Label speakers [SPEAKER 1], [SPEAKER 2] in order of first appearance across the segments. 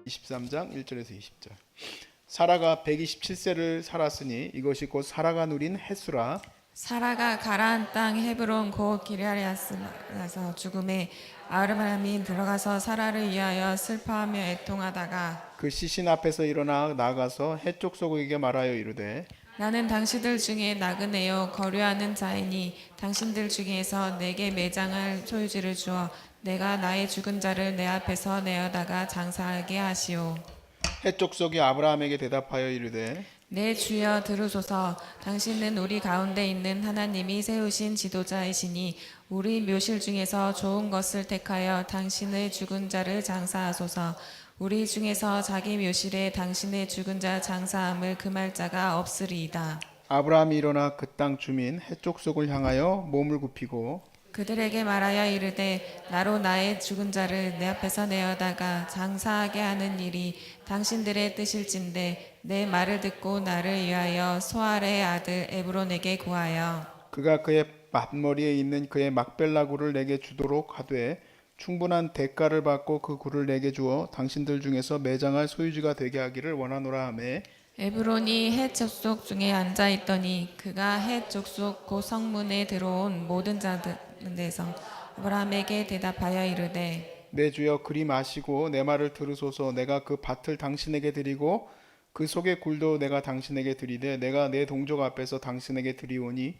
[SPEAKER 1] 23장 1절에서 20절. 사라가 127세를 살았으니 이것이 곧 사라가 누린 해수라.
[SPEAKER 2] 사라가 가나안 땅 헤브론 곧 기럇야스에서 죽음에 아브라함이 들어가서 사라를 위하여 슬퍼하며 애통하다가
[SPEAKER 1] 그 시신 앞에서 일어나 나가서 해쪽 소국에게 말하여 이르되
[SPEAKER 2] 나는 당신들 중에 나그네요 거류하는 자이니 당신들 중에서 내게 매장할 소유지를 주어 내가 나의 죽은 자를 내 앞에서 내어다가 장사하게 하시오.
[SPEAKER 1] 해쪽 속이 아브라함에게 대답하여 이르되
[SPEAKER 2] 내 주여 들으소서. 당신은 우리 가운데 있는 하나님이 세우신 지도자이시니 우리 묘실 중에서 좋은 것을 택하여 당신의 죽은 자를 장사하소서. 우리 중에서 자기 묘실에 당신의 죽은 자 장사함을 금할 자가 없으리이다.
[SPEAKER 1] 아브라함이 일어나 그 땅 주민 해쪽 속을 향하여 몸을 굽히고
[SPEAKER 2] 그들에게 말하여 이르되 나로 나의 죽은 자를 내 앞에서 내어다가 장사하게 하는 일이 당신들의 뜻일진데 내 말을 듣고 나를 위하여 소알의 아들 에브론에게 구하여
[SPEAKER 1] 그가 그의 맏머리에 있는 그의 막벨라 굴을 내게 주도록 하되 충분한 대가를 받고 그 굴을 내게 주어 당신들 중에서 매장할 소유지가 되게 하기를 원하노라 하매
[SPEAKER 2] 에브론이 헷 족속 중에 앉아 있더니 그가 헷 족속 그 성문에 들어온 모든 자들에서 아브라함에게 대답하여 이르되
[SPEAKER 1] 내 주여 그리 마시고 내 말을 들으소서. 내가 그 밭을 당신에게 드리고 그 속의 굴도 내가 당신에게 드리되 내가 내 동족 앞에서 당신에게 드리오니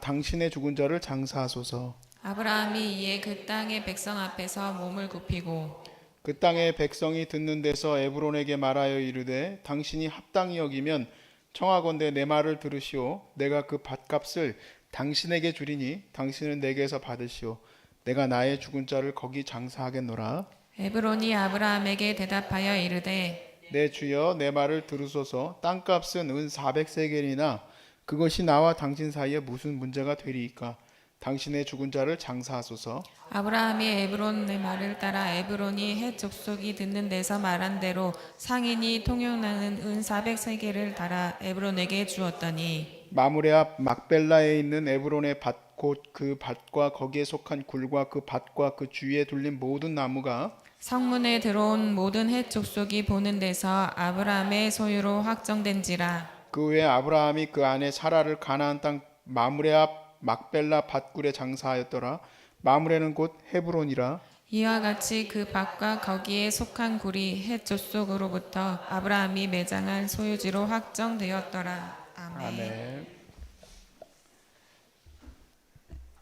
[SPEAKER 1] 당신의 죽은 자를 장사하소서.
[SPEAKER 2] 아브라함이 이에 그 땅의 백성 앞에서 몸을 굽히고
[SPEAKER 1] 그 땅의 백성이 듣는 데서 에브론에게 말하여 이르되 당신이 합당히 여기면 청하건대 내 말을 들으시오. 내가 그 밭값을 당신에게 주리니 당신은 내게서 받으시오. 내가 나의 죽은 자를 거기 장사하겠노라.
[SPEAKER 2] 에브론이 아브라함에게 대답하여 이르되
[SPEAKER 1] 내 주여 내 말을 들으소서. 땅값은 은 400세겔이나 그것이 나와 당신 사이에 무슨 문제가 되리이까. 당신의 죽은 자를 장사하소서.
[SPEAKER 2] 아브라함이 에브론의 말을 따라 에브론이 헷 족속이 듣는 데서 말한 대로 상인이 통용나는 은 400세겔을 달아 에브론에게 주었더니
[SPEAKER 1] 마므레 앞 막벨라에 있는 에브론의 밭 곧 그 밭과 거기에 속한 굴과 그 밭과 그 주위에 둘린 모든 나무가
[SPEAKER 2] 성문에 들어온 모든 헷 족속이 보는 데서 아브라함의 소유로 확정된지라.
[SPEAKER 1] 그 후에 아브라함이 그 안에 사라를 가나안 땅 마므레 앞 막벨라 밭굴에 장사하였더라. 마므레는 곧 헤브론이라.
[SPEAKER 2] 이와 같이 그 밭과 거기에 속한 굴이 헷 족속으로부터 아브라함이 매장한 소유지로 확정되었더라. 아멘.
[SPEAKER 1] 아멘.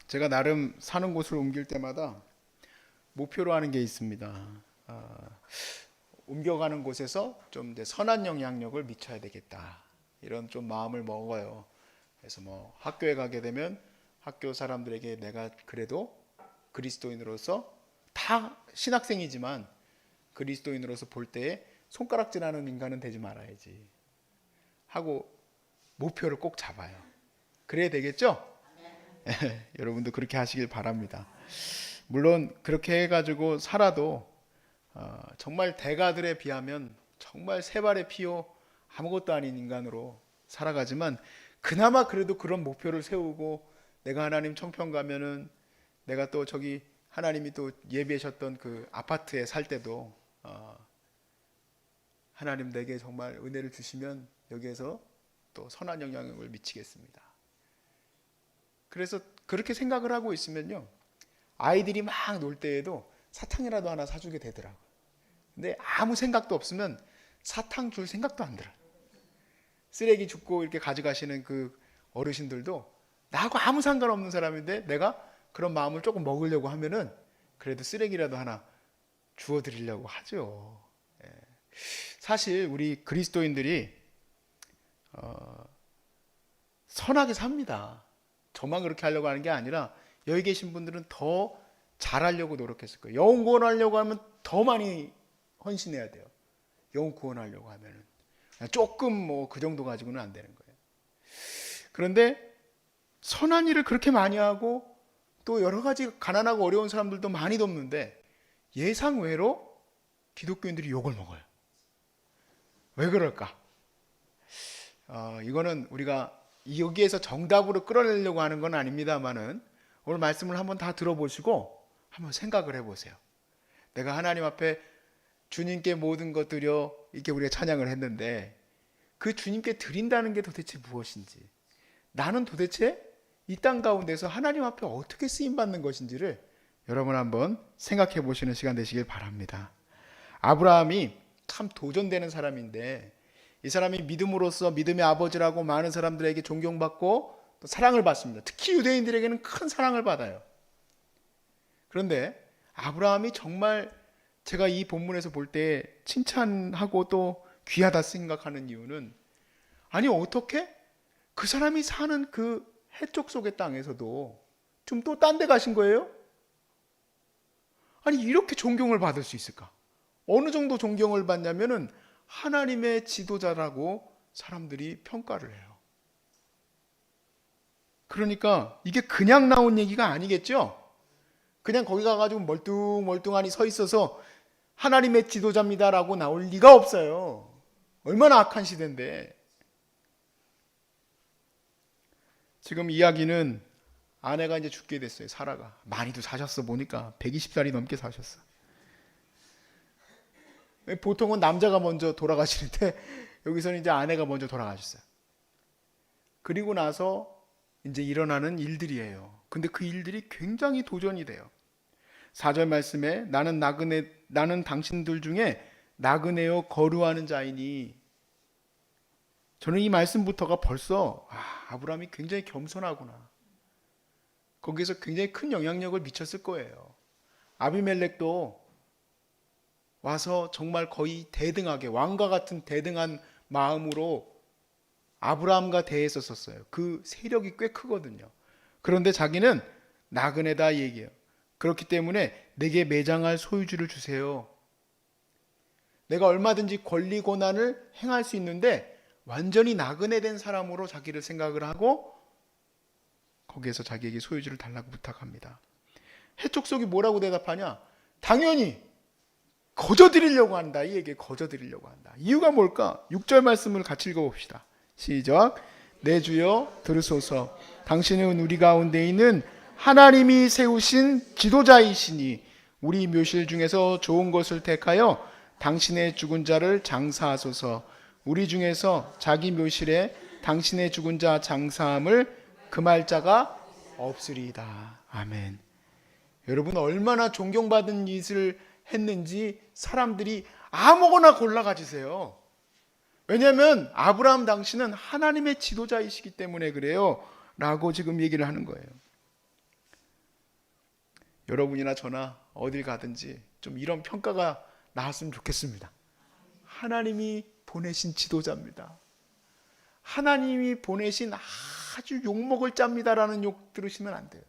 [SPEAKER 1] 제가 나름 사는 곳을 옮길 때마다 목표로 하는 게 있습니다. 옮겨가는 곳에서 좀 이제 선한 영향력을 미쳐야 되겠다. 이런 좀 마음을 먹어요. 그래서 뭐 학교에 가게 되면 학교 사람들에게 내가 그래도 그리스도인으로서 다 신학생이지만 그리스도인으로서 볼 때에 손가락질하는 인간은 되지 말아야지 하고 목표를 꼭 잡아요. 그래야 되겠죠? 여러분도 그렇게 하시길 바랍니다. 물론 그렇게 해가지고 살아도 정말 대가들에 비하면 정말 세 발의 피요 아무것도 아닌 인간으로 살아가지만 그나마 그래도 그런 목표를 세우고 내가 하나님 청평 가면은 내가 또 저기 하나님이 또 예비하셨던 그 아파트에 살 때도 하나님 내게 정말 은혜를 주시면 여기에서 또 선한 영향을 미치겠습니다. 그래서 그렇게 생각을 하고 있으면요 아이들이 막 놀 때에도 사탕이라도 하나 사주게 되더라고요. 근데 아무 생각도 없으면 사탕 줄 생각도 안 들어요. 쓰레기 줍고 이렇게 가져가시는 그 어르신들도 나하고 아무 상관없는 사람인데 내가 그런 마음을 조금 먹으려고 하면은 그래도 쓰레기라도 하나 주워 드리려고 하죠. 사실 우리 그리스도인들이 선하게 삽니다. 저만 그렇게 하려고 하는 게 아니라 여기 계신 분들은 더 잘하려고 노력했을 거예요. 영혼 구원하려고 하면 더 많이 헌신해야 돼요. 영혼 구원하려고 하면은 조금 뭐 그 정도 가지고는 안 되는 거예요. 그런데 선한 일을 그렇게 많이 하고 또 여러 가지 가난하고 어려운 사람들도 많이 돕는데 예상외로 기독교인들이 욕을 먹어요. 왜 그럴까? 이거는 우리가 여기에서 정답으로 끌어내려고 하는 건 아닙니다만은 오늘 말씀을 한번 다 들어보시고 한번 생각을 해보세요. 내가 하나님 앞에 주님께 모든 것 드려, 이렇게 우리가 찬양을 했는데 그 주님께 드린다는 게 도대체 무엇인지, 나는 도대체 이 땅 가운데서 하나님 앞에 어떻게 쓰임받는 것인지를 여러분 한번 생각해 보시는 시간 되시길 바랍니다. 아브라함이 참 도전되는 사람인데, 이 사람이 믿음으로써 믿음의 아버지라고 많은 사람들에게 존경받고 또 사랑을 받습니다. 특히 유대인들에게는 큰 사랑을 받아요. 그런데 아브라함이 정말 제가 이 본문에서 볼 때 칭찬하고 또 귀하다 생각하는 이유는, 아니 어떻게 그 사람이 사는 그 해쪽 속의 땅에서도 좀 또 딴 데 가신 거예요? 아니 이렇게 존경을 받을 수 있을까? 어느 정도 존경을 받냐면은 하나님의 지도자라고 사람들이 평가를 해요. 그러니까 이게 그냥 나온 얘기가 아니겠죠? 그냥 거기 가가지고 멀뚱멀뚱하니 서 있어서 하나님의 지도자입니다라고 나올 리가 없어요. 얼마나 악한 시대인데. 지금 이야기는 아내가 이제 죽게 됐어요. 사라가. 많이도 사셨어. 보니까 120살이 넘게 사셨어. 보통은 남자가 먼저 돌아가시는데 여기서는 이제 아내가 먼저 돌아가셨어요. 그리고 나서 이제 일어나는 일들이에요. 근데 그 일들이 굉장히 도전이 돼요. 4절 말씀에 나는 당신들 중에 나그네요 거류하는 자이니, 저는 이 말씀부터가 벌써 아브라함이 굉장히 겸손하구나, 거기에서 굉장히 큰 영향력을 미쳤을 거예요. 아비멜렉도 와서 정말 거의 대등하게, 왕과 같은 대등한 마음으로 아브라함과 대했었어요. 그 세력이 꽤 크거든요. 그런데 자기는 나그네다 얘기해요. 그렇기 때문에 내게 매장할 소유주를 주세요. 내가 얼마든지 권리 고난을 행할 수 있는데 완전히 나그네 된 사람으로 자기를 생각을 하고 거기에서 자기에게 소유주를 달라고 부탁합니다. 해촉속이 뭐라고 대답하냐? 당연히 거저드리려고 한다. 이 얘기에 거저드리려고 한다. 이유가 뭘까? 6절 말씀을 같이 읽어봅시다. 시작. 내 주여 들으소서. 당신은 우리 가운데 있는 하나님이 세우신 지도자이시니 우리 묘실 중에서 좋은 것을 택하여 당신의 죽은 자를 장사하소서. 우리 중에서 자기 묘실에 당신의 죽은 자 장사함을 금할 자가 없으리이다. 아멘. 여러분 얼마나 존경받은 일을 했는지 사람들이 아무거나 골라 가지세요. 왜냐하면 아브라함 당신은 하나님의 지도자이시기 때문에 그래요 라고 지금 얘기를 하는 거예요. 여러분이나 저나 어딜 가든지 좀 이런 평가가 나왔으면 좋겠습니다. 하나님이 보내신 지도자입니다. 하나님이 보내신 아주 욕먹을 자입니다라는 욕 들으시면 안 돼요.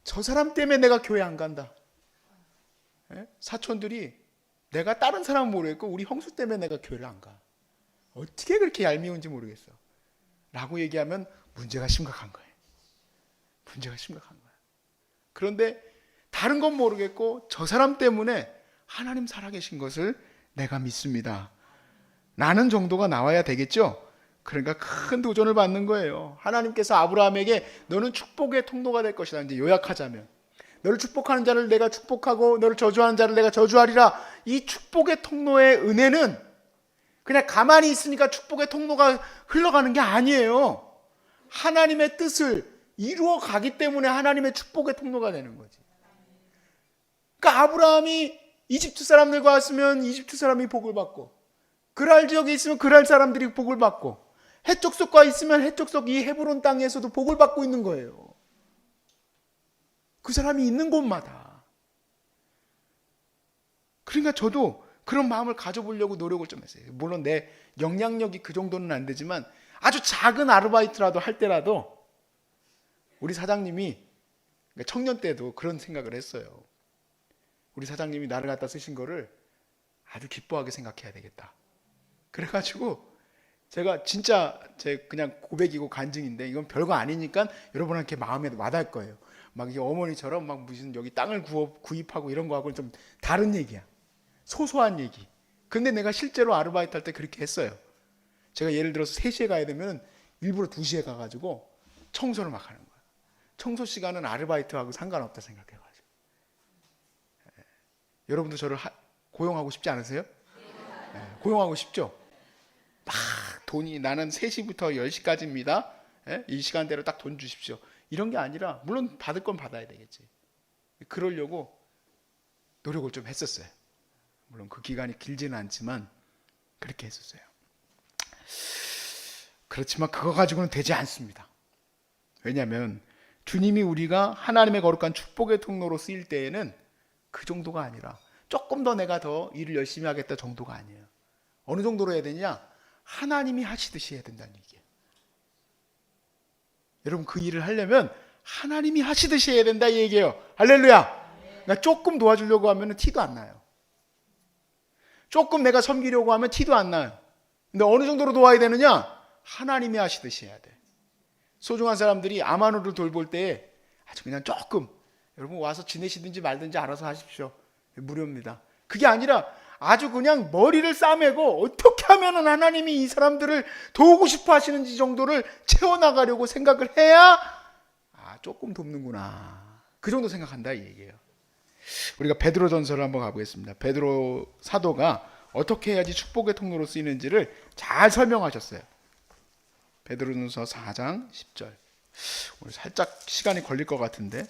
[SPEAKER 1] 저 사람 때문에 내가 교회 안 간다. 사촌들이 내가 다른 사람은 모르겠고 우리 형수 때문에 내가 교회를 안 가. 어떻게 그렇게 얄미운지 모르겠어. 라고 얘기하면 문제가 심각한 거예요. 문제가 심각한 거예요. 그런데 다른 건 모르겠고 저 사람 때문에 하나님 살아계신 것을 내가 믿습니다. 라는 정도가 나와야 되겠죠. 그러니까 큰 도전을 받는 거예요. 하나님께서 아브라함에게 너는 축복의 통로가 될 것이다. 이제 요약하자면 너를 축복하는 자를 내가 축복하고 너를 저주하는 자를 내가 저주하리라. 이 축복의 통로의 은혜는 그냥 가만히 있으니까 축복의 통로가 흘러가는 게 아니에요. 하나님의 뜻을 이루어 가기 때문에 하나님의 축복의 통로가 되는 거지. 그러니까 아브라함이 이집트 사람들과 왔으면 이집트 사람이 복을 받고, 그랄 지역에 있으면 그랄 사람들이 복을 받고, 해쪽 속과 있으면 해쪽 속 이 헤브론 땅에서도 복을 받고 있는 거예요. 그 사람이 있는 곳마다. 그러니까 저도 그런 마음을 가져보려고 노력을 좀 했어요. 물론 내 영향력이 그 정도는 안 되지만 아주 작은 아르바이트라도 할 때라도 우리 사장님이 청년 때도 그런 생각을 했어요. 우리 사장님이 나를 갖다 쓰신 거를 아주 기뻐하게 생각해야 되겠다. 그래가지고 제가 진짜 제 그냥 고백이고 간증인데 이건 별거 아니니까 여러분한테 마음에 와닿을 거예요. 막 이게 어머니처럼 막 무슨 여기 땅을 구입하고 이런 거하고는 좀 다른 얘기야. 소소한 얘기. 근데 내가 실제로 아르바이트 할 때 그렇게 했어요. 제가 예를 들어서 3시에 가야 되면 일부러 2시에 가가지고 청소를 막 하는 거야. 청소 시간은 아르바이트하고 상관없다 생각해가지고. 여러분도 저를 고용하고 싶지 않으세요? 네, 고용하고 싶죠? 막 돈이 나는 3시부터 10시까지입니다. 이 시간대로 딱 돈 주십시오. 이런 게 아니라 물론 받을 건 받아야 되겠지. 그러려고 노력을 좀 했었어요. 물론 그 기간이 길지는 않지만 그렇게 했었어요. 그렇지만 그거 가지고는 되지 않습니다. 왜냐하면 주님이 우리가 하나님의 거룩한 축복의 통로로 쓰일 때에는 그 정도가 아니라 조금 더 내가 더 일을 열심히 하겠다 정도가 아니에요. 어느 정도로 해야 되냐? 하나님이 하시듯이 해야 된다는 얘기예요. 여러분 그 일을 하려면 하나님이 하시듯이 해야 된다 이 얘기예요. 할렐루야. 그러니까 조금 도와주려고 하면 티도 안 나요. 조금 내가 섬기려고 하면 티도 안 나요. 근데 어느 정도로 도와야 되느냐? 하나님이 하시듯이 해야 돼. 소중한 사람들이 아마누를 돌볼 때 아주 그냥 조금 여러분 와서 지내시든지 말든지 알아서 하십시오. 무료입니다. 그게 아니라 아주 그냥 머리를 싸매고 어떻게 하면 하나님이 이 사람들을 도우고 싶어 하시는지 정도를 채워나가려고 생각을 해야 조금 돕는구나. 그 정도 생각한다 이 얘기예요. 우리가 베드로 전서를 한번 가보겠습니다. 베드로 사도가 어떻게 해야지 축복의 통로로 쓰이는지를 잘 설명하셨어요. 베드로 전서 4장 10절. 오늘 살짝 시간이 걸릴 것 같은데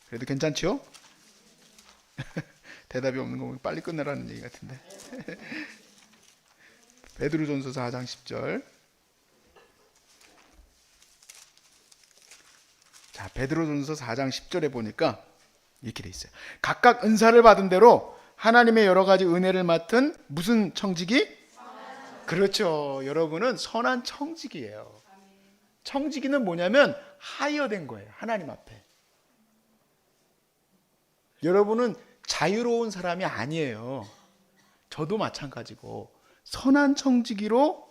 [SPEAKER 1] 그래도 괜찮죠? 대답이 없는 거 보면 빨리 끝내라는 얘기 같은데. 베드로전서 4장 10절. 자, 베드로전서 4장 10절에 보니까 이렇게 돼 있어요. 각각 은사를 받은 대로 하나님의 여러 가지 은혜를 맡은 무슨 청지기? 그렇죠. 여러분은 선한 청지기예요. 청지기는 뭐냐면 하이어된 거예요. 하나님 앞에. 여러분은 자유로운 사람이 아니에요. 저도 마찬가지고 선한 청지기로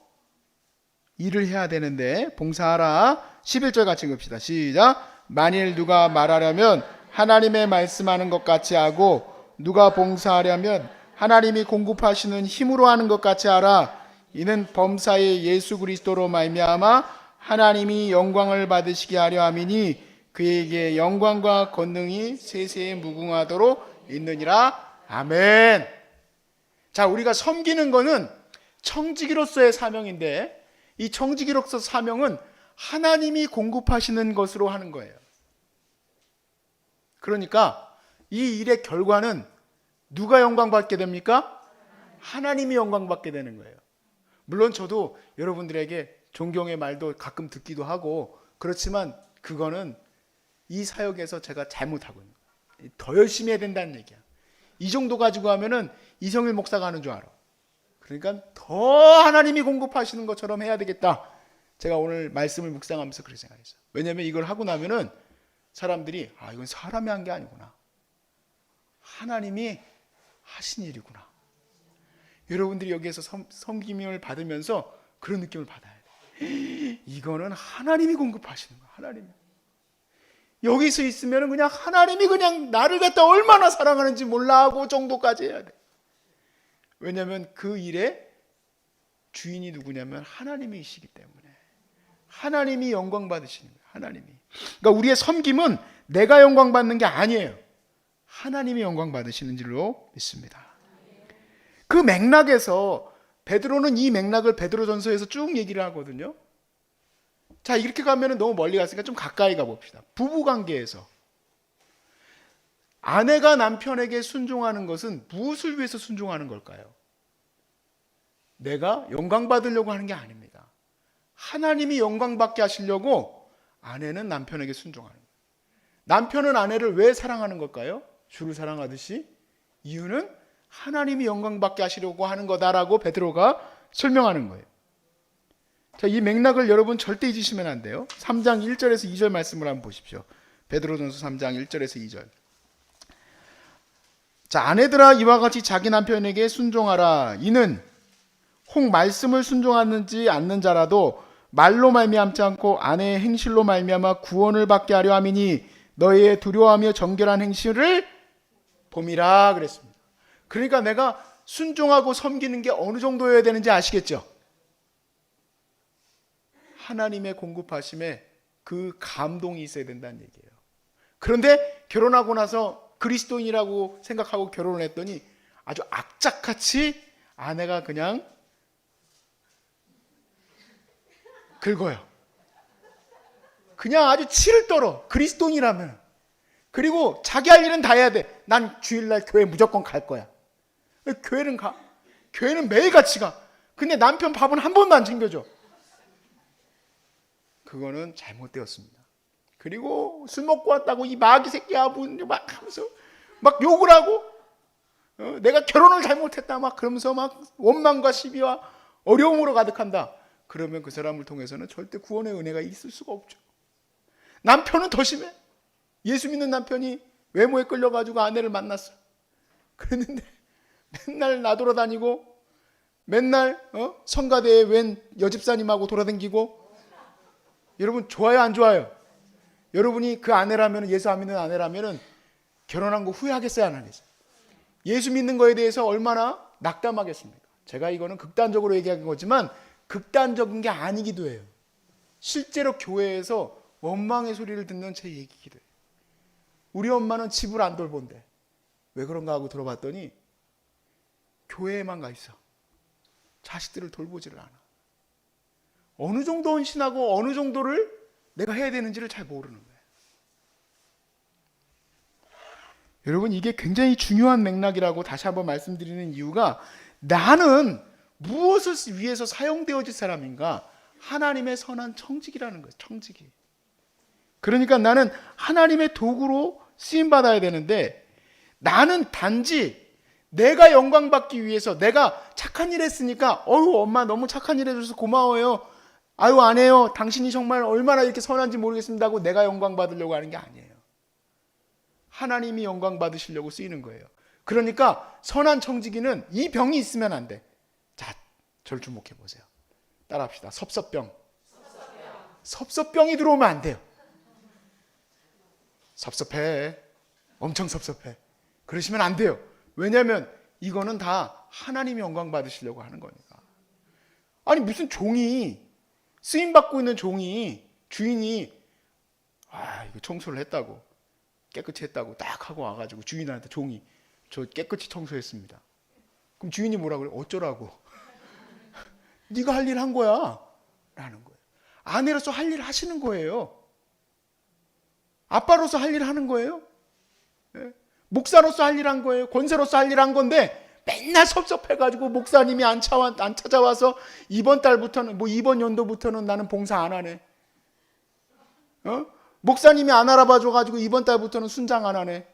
[SPEAKER 1] 일을 해야 되는데 봉사하라. 11절 같이 읽읍시다. 시작. 만일 누가 말하려면 하나님의 말씀하는 것 같이 하고 누가 봉사하려면 하나님이 공급하시는 힘으로 하는 것 같이 하라. 이는 범사의 예수 그리스도로 말미암아 하나님이 영광을 받으시게 하려 함이니 그에게 영광과 권능이 세세에 무궁하도록 있느니라. 아멘. 자, 우리가 섬기는 거는 청지기로서의 사명인데 이 청지기로서 사명은 하나님이 공급하시는 것으로 하는 거예요. 그러니까 이 일의 결과는 누가 영광받게 됩니까? 하나님이 영광받게 되는 거예요. 물론 저도 여러분들에게 존경의 말도 가끔 듣기도 하고 그렇지만 그거는 이 사역에서 제가 잘못하고 있는 거예요. 더 열심히 해야 된다는 얘기야. 이 정도 가지고 하면은 이성일 목사가 하는 줄 알아. 그러니까 더 하나님이 공급하시는 것처럼 해야 되겠다. 제가 오늘 말씀을 묵상하면서 그렇게 생각했어요. 왜냐하면 이걸 하고 나면은 사람들이 이건 사람이 한 게 아니구나. 하나님이 하신 일이구나. 여러분들이 여기에서 섬김을 받으면서 그런 느낌을 받아야 돼. 이거는 하나님이 공급하시는 거야. 하나님이. 여기서 있으면 그냥 하나님이 그냥 나를 갖다 얼마나 사랑하는지 몰라 하고 정도까지 해야 돼. 왜냐하면 그 일의 주인이 누구냐면 하나님이시기 때문에. 하나님이 영광 받으시는 거예요. 하나님이. 그러니까 우리의 섬김은 내가 영광 받는 게 아니에요. 하나님이 영광 받으시는 줄로 믿습니다. 그 맥락에서 베드로는 이 맥락을 베드로전서에서 쭉 얘기를 하거든요. 자, 이렇게 가면 너무 멀리 갔으니까 좀 가까이 가봅시다. 부부관계에서 아내가 남편에게 순종하는 것은 무엇을 위해서 순종하는 걸까요? 내가 영광 받으려고 하는 게 아닙니다. 하나님이 영광 받게 하시려고 아내는 남편에게 순종하는 거예요. 남편은 아내를 왜 사랑하는 걸까요? 주를 사랑하듯이. 이유는 하나님이 영광 받게 하시려고 하는 거다라고 베드로가 설명하는 거예요. 자, 이 맥락을 여러분 절대 잊으시면 안 돼요. 3장 1절에서 2절 말씀을 한번 보십시오. 베드로전서 3장 1절에서 2절. 자, 아내들아 이와 같이 자기 남편에게 순종하라. 이는 혹 말씀을 순종하는지 않는 자라도 말로 말미암지 않고 아내의 행실로 말미암아 구원을 받게 하려 함이니 너희의 두려워하며 정결한 행실을 봄이라 그랬습니다. 그러니까 내가 순종하고 섬기는 게 어느 정도여야 되는지 아시겠죠? 하나님의 공급하심에 그 감동이 있어야 된다는 얘기예요. 그런데 결혼하고 나서 그리스도인이라고 생각하고 결혼을 했더니 아주 악착같이 아내가 그냥 긁어요. 그냥 아주 치를 떨어. 그리스도인이라면. 그리고 자기 할 일은 다 해야 돼. 난 주일날 교회 무조건 갈 거야. 교회는 가. 교회는 매일같이 가. 근데 남편 밥은 한 번도 안 챙겨줘. 그거는 잘못되었습니다. 그리고 술 먹고 왔다고 이 마귀 새끼야 막 하면서 막 욕을 하고 내가 결혼을 잘못했다 막 그러면서 막 원망과 시비와 어려움으로 가득한다. 그러면 그 사람을 통해서는 절대 구원의 은혜가 있을 수가 없죠. 남편은 더 심해. 예수 믿는 남편이 외모에 끌려가지고 아내를 만났어. 그랬는데 맨날 나돌아다니고 맨날 성가대에 웬 여집사님하고 돌아다니고. 여러분 좋아요 안 좋아요? 여러분이 그 아내라면, 예수 안 믿는 아내라면 결혼한 거 후회하겠어요 안 하겠어요? 예수 믿는 거에 대해서 얼마나 낙담하겠습니까? 제가 이거는 극단적으로 얘기한 거지만 극단적인 게 아니기도 해요. 실제로 교회에서 원망의 소리를 듣는 제 얘기기도 해요. 우리 엄마는 집을 안 돌본대. 왜 그런가 하고 들어봤더니 교회에만 가 있어. 자식들을 돌보지를 않아. 어느 정도 헌신하고 어느 정도를 내가 해야 되는지를 잘 모르는 거예요. 여러분 이게 굉장히 중요한 맥락이라고 다시 한번 말씀드리는 이유가 나는 무엇을 위해서 사용되어질 사람인가? 하나님의 선한 청지기라는 거예요. 청지기. 그러니까 나는 하나님의 도구로 쓰임받아야 되는데 나는 단지 내가 영광받기 위해서 내가 착한 일 했으니까 엄마 너무 착한 일 해줘서 고마워요. 아유 안 해요. 당신이 정말 얼마나 이렇게 선한지 모르겠습니다 하고 내가 영광 받으려고 하는 게 아니에요. 하나님이 영광 받으시려고 쓰이는 거예요. 그러니까 선한 청지기는 이 병이 있으면 안 돼. 자, 저를 주목해 보세요. 따라합시다. 섭섭병. 섭섭병이 들어오면 안 돼요. 섭섭해. 엄청 섭섭해. 그러시면 안 돼요. 왜냐하면 이거는 다 하나님이 영광 받으시려고 하는 거니까. 아니 무슨 종이 쓰임받고 있는 종이 주인이 이거 청소를 했다고 깨끗이 했다고 딱 하고 와가지고 주인한테 종이 저 깨끗이 청소했습니다. 그럼 주인이 뭐라 그래? 어쩌라고? 네가 할 일 한 거야 라는 거예요. 아내로서 할 일 하시는 거예요. 아빠로서 할 일 하는 거예요. 네? 목사로서 할 일 한 거예요. 권세로서 할 일 한 건데 맨날 섭섭해가지고 목사님이 안 찾아와서 이번 달부터는 이번 연도부터는 나는 봉사 안 하네. 목사님이 안 알아봐줘가지고 이번 달부터는 순장 안 하네.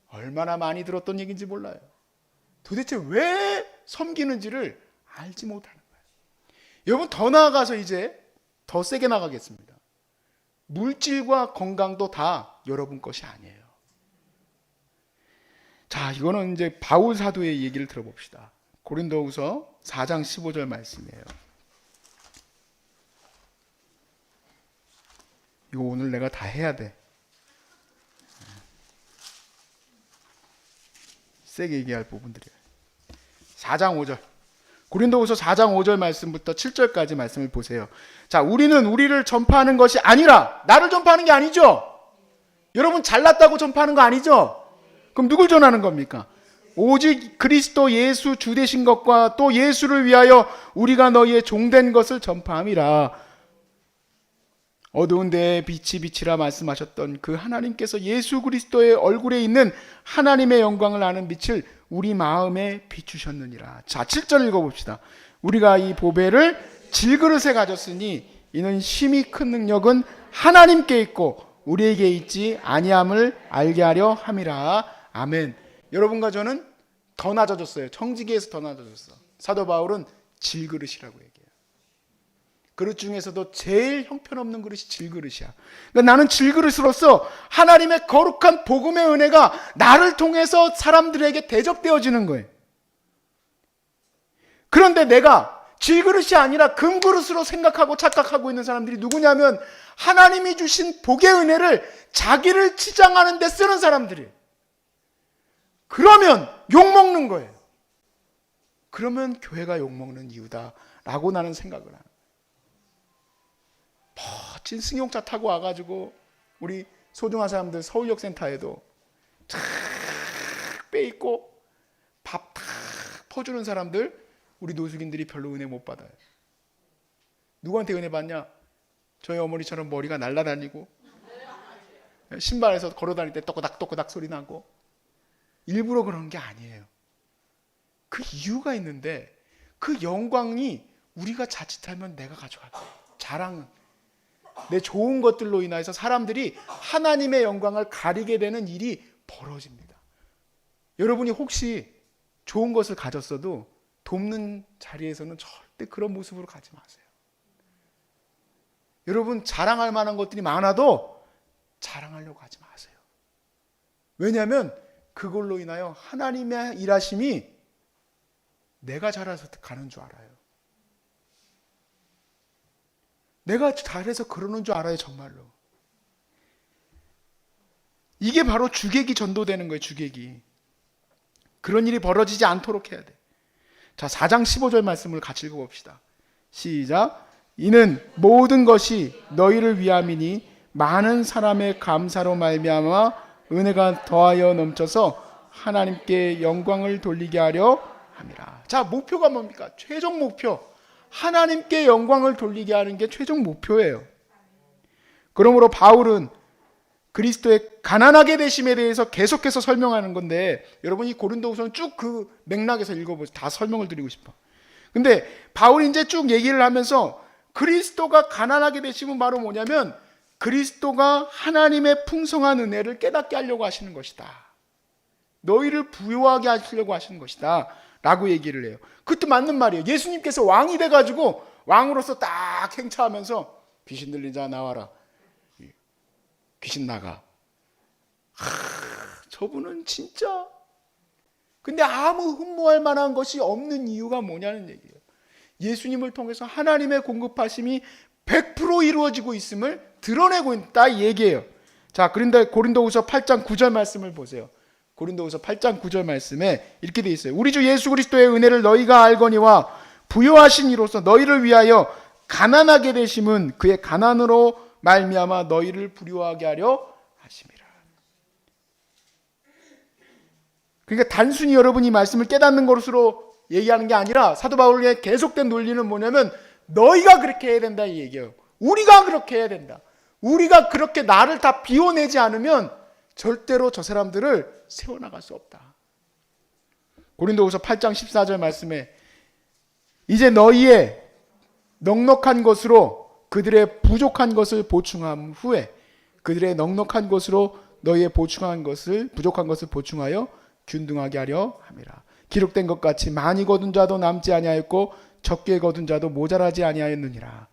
[SPEAKER 1] 얼마나 많이 들었던 얘기인지 몰라요. 도대체 왜 섬기는지를 알지 못하는 거예요. 여러분 더 나아가서 이제 더 세게 나가겠습니다. 물질과 건강도 다 여러분 것이 아니에요. 자, 이거는 이제 바울 사도의 얘기를 들어봅시다. 고린도후서 4장 15절 말씀이에요. 이거 오늘 내가 다 해야 돼. 세게 얘기할 부분들이에요. 4장 5절. 고린도후서 4장 5절 말씀부터 7절까지 말씀을 보세요. 자, 우리는 우리를 전파하는 것이 아니라 나를 전파하는 게 아니죠. 여러분 잘났다고 전파하는 거 아니죠. 그럼 누굴 전하는 겁니까? 오직 그리스도 예수 주 되신 것과 또 예수를 위하여 우리가 너희의 종된 것을 전파함이라. 어두운 데에 빛이 비치라 말씀하셨던 그 하나님께서 예수 그리스도의 얼굴에 있는 하나님의 영광을 아는 빛을 우리 마음에 비추셨느니라. 자, 7절 읽어봅시다. 우리가 이 보배를 질그릇에 가졌으니 이는 심히 큰 능력은 하나님께 있고 우리에게 있지 아니함을 알게 하려 함이라. 아멘. 여러분과 저는 더 낮아졌어요. 청지기에서 더 낮아졌어. 사도 바울은 질그릇이라고 얘기해요. 그릇 중에서도 제일 형편없는 그릇이 질그릇이야. 그러니까 나는 질그릇으로서 하나님의 거룩한 복음의 은혜가 나를 통해서 사람들에게 대접되어지는 거예요. 그런데 내가 질그릇이 아니라 금그릇으로 생각하고 착각하고 있는 사람들이 누구냐면 하나님이 주신 복의 은혜를 자기를 치장하는 데 쓰는 사람들이에요. 그러면 욕먹는 거예요. 그러면 교회가 욕먹는 이유다라고 나는 생각을 합니다. 멋진 승용차 타고 와가지고 우리 소중한 사람들 서울역 센터에도 쫙 빼있고 밥 다 퍼주는 사람들, 우리 노숙인들이 별로 은혜 못 받아요. 누구한테 은혜 받냐? 저희 어머니처럼 머리가 날아다니고 신발에서 걸어다닐 때 또꼬닥또꼬닥 소리 나고, 일부러 그런 게 아니에요. 그 이유가 있는데, 그 영광이 우리가 자칫하면 내가 가져갈 거예요. 자랑, 내 좋은 것들로 인해서 사람들이 하나님의 영광을 가리게 되는 일이 벌어집니다. 여러분이 혹시 좋은 것을 가졌어도 돕는 자리에서는 절대 그런 모습으로 가지 마세요. 여러분, 자랑할 만한 것들이 많아도 자랑하려고 하지 마세요. 왜냐하면 그걸로 인하여 하나님의 일하심이 내가 잘해서 가는 줄 알아요. 내가 잘해서 그러는 줄 알아요, 정말로. 이게 바로 주객이 전도되는 거예요, 주객이. 그런 일이 벌어지지 않도록 해야 돼. 자, 4장 15절 말씀을 같이 읽어봅시다. 시작. 이는 모든 것이 너희를 위함이니 많은 사람의 감사로 말미암아 은혜가 더하여 넘쳐서 하나님께 영광을 돌리게 하려 함이라. 자, 목표가 뭡니까? 최종 목표. 하나님께 영광을 돌리게 하는 게 최종 목표예요. 그러므로 바울은 그리스도의 가난하게 되심에 대해서 계속해서 설명하는 건데, 여러분 이 고린도후서는 쭉 그 맥락에서 읽어보세요. 다 설명을 드리고 싶어. 근데 바울이 이제 쭉 얘기를 하면서 그리스도가 가난하게 되심은 바로 뭐냐면, 그리스도가 하나님의 풍성한 은혜를 깨닫게 하려고 하시는 것이다. 너희를 부유하게 하시려고 하시는 것이다 라고 얘기를 해요. 그것도 맞는 말이에요. 예수님께서 왕이 돼가지고 왕으로서 딱 행차하면서 귀신 들린 자 나와라, 귀신 나가. 저분은 진짜, 근데 아무 흠모할 만한 것이 없는 이유가 뭐냐는 얘기예요. 예수님을 통해서 하나님의 공급하심이 100% 이루어지고 있음을 드러내고 있다 이 얘기예요. 자, 그런데 고린도후서 8장 9절 말씀을 보세요. 고린도후서 8장 9절 말씀에 이렇게 되어 있어요. 우리 주 예수 그리스도의 은혜를 너희가 알거니와 부요하신 이로써 너희를 위하여 가난하게 되심은 그의 가난으로 말미암아 너희를 부요하게 하려 하심이라. 그러니까 단순히 여러분이 말씀을 깨닫는 것으로 얘기하는 게 아니라, 사도 바울의 계속된 논리는 뭐냐면, 너희가 그렇게 해야 된다 이 얘기예요. 우리가 그렇게 해야 된다. 우리가 그렇게 나를 다 비워내지 않으면 절대로 저 사람들을 세워나갈 수 없다. 고린도후서 8장 14절 말씀에 이제 너희의 넉넉한 것으로 그들의 부족한 것을 보충한 후에 그들의 넉넉한 것으로 너희의 부족한 것을 보충하여 균등하게 하려 함이라. 기록된 것 같이 많이 거둔 자도 남지 아니하였고 적게 거둔 자도 모자라지 아니하였느니라.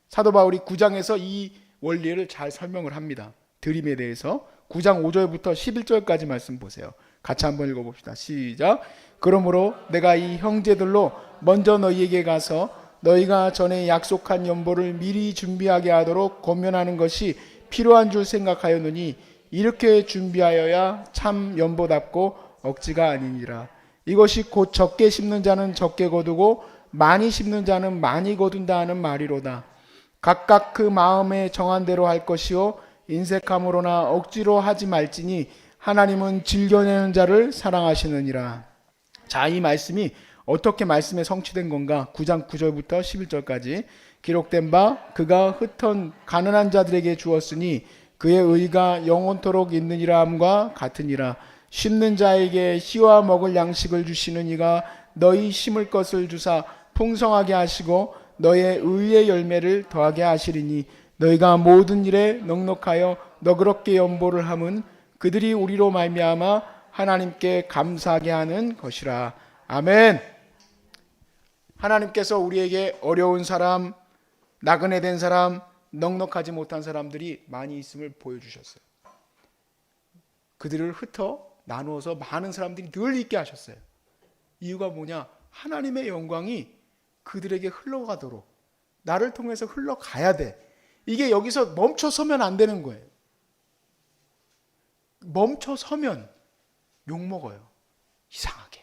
[SPEAKER 1] 사도 바울이 9장에서 이 원리를 잘 설명을 합니다. 드림에 대해서 9장 5절부터 11절까지 말씀 보세요. 같이 한번 읽어봅시다. 시작. 그러므로 내가 이 형제들로 먼저 너희에게 가서 너희가 전에 약속한 연보를 미리 준비하게 하도록 권면하는 것이 필요한 줄 생각하였느니 이렇게 준비하여야 참 연보답고 억지가 아니니라. 이것이 곧 적게 심는 자는 적게 거두고 많이 심는 자는 많이 거둔다 하는 말이로다. 각각 그 마음에 정한 대로 할 것이요 인색함으로나 억지로 하지 말지니 하나님은 즐겨내는 자를 사랑하시느니라. 자, 이 말씀이 어떻게 말씀에 성취된 건가? 9장 9절부터 11절까지 기록된 바 그가 흩은 가난한 자들에게 주었으니 그의 의가 영원토록 있느니라 함과 같으니라. 심는 자에게 씨와 먹을 양식을 주시는 이가 너희 심을 것을 주사 풍성하게 하시고 너의 의의 열매를 더하게 하시리니 너희가 모든 일에 넉넉하여 너그럽게 연보를 함은 그들이 우리로 말미암아 하나님께 감사하게 하는 것이라. 아멘. 하나님께서 우리에게 어려운 사람, 나그네 된 사람, 넉넉하지 못한 사람들이 많이 있음을 보여주셨어요. 그들을 흩어 나누어서 많은 사람들이 늘 있게 하셨어요. 이유가 뭐냐? 하나님의 영광이 그들에게 흘러가도록, 나를 통해서 흘러가야 돼. 이게 여기서 멈춰서면 안 되는 거예요. 멈춰서면 욕먹어요. 이상하게.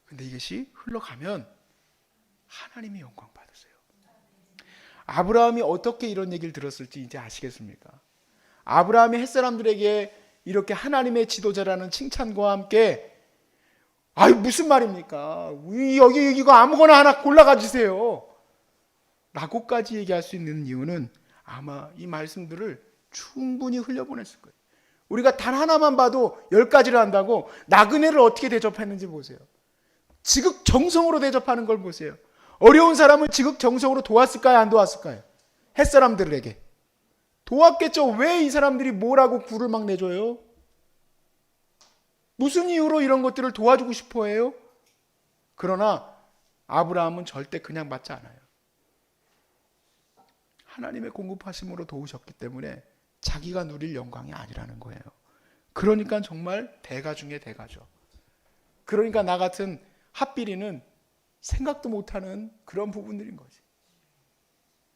[SPEAKER 1] 근데 이것이 흘러가면 하나님의 영광 받으세요. 아브라함이 어떻게 이런 얘기를 들었을지 이제 아시겠습니까? 아브라함이 햇사람들에게 이렇게 하나님의 지도자라는 칭찬과 함께 아이 무슨 말입니까? 여기 이거 아무거나 하나 골라가 주세요. 라고까지 얘기할 수 있는 이유는 아마 이 말씀들을 충분히 흘려보냈을 거예요. 우리가 단 하나만 봐도 10가지를 한다고 나그네를 어떻게 대접했는지 보세요. 지극정성으로 대접하는 걸 보세요. 어려운 사람을 지극정성으로 도왔을까요? 안 도왔을까요? 햇사람들에게 도왔겠죠. 왜 이 사람들이 뭐라고 굴을 막 내줘요? 무슨 이유로 이런 것들을 도와주고 싶어 해요? 그러나 아브라함은 절대 그냥 받지 않아요. 하나님의 공급하심으로 도우셨기 때문에 자기가 누릴 영광이 아니라는 거예요. 그러니까 정말 대가 중에 대가죠. 그러니까 나 같은 핫비리는 생각도 못하는 그런 부분들인 거지.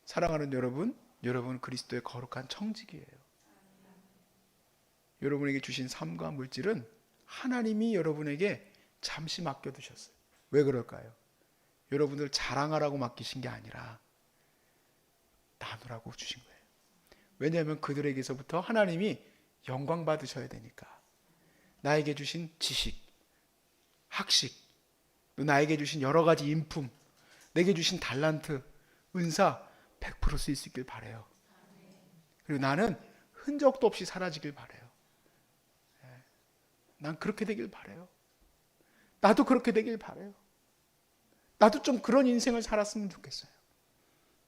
[SPEAKER 1] 사랑하는 여러분, 여러분은 그리스도의 거룩한 청직이에요. 여러분에게 주신 삶과 물질은 하나님이 여러분에게 잠시 맡겨두셨어요. 왜 그럴까요? 여러분들 자랑하라고 맡기신 게 아니라 나누라고 주신 거예요. 왜냐하면 그들에게서부터 하나님이 영광 받으셔야 되니까. 나에게 주신 지식, 학식, 또 나에게 주신 여러 가지 인품, 내게 주신 달란트, 은사 100% 쓸 수 있길 바라요. 그리고 나는 흔적도 없이 사라지길 바라요. 난 그렇게 되길 바라요. 나도 그렇게 되길 바라요. 나도 좀 그런 인생을 살았으면 좋겠어요.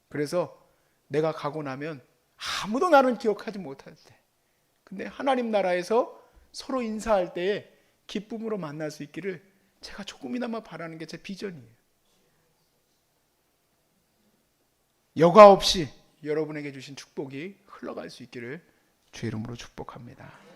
[SPEAKER 1] 그래서 내가 가고 나면 아무도 나를 기억하지 못할 때, 근데 하나님 나라에서 서로 인사할 때에 기쁨으로 만날 수 있기를 제가 조금이나마 바라는 게 제 비전이에요. 여과 없이 여러분에게 주신 축복이 흘러갈 수 있기를 주의 이름으로 축복합니다.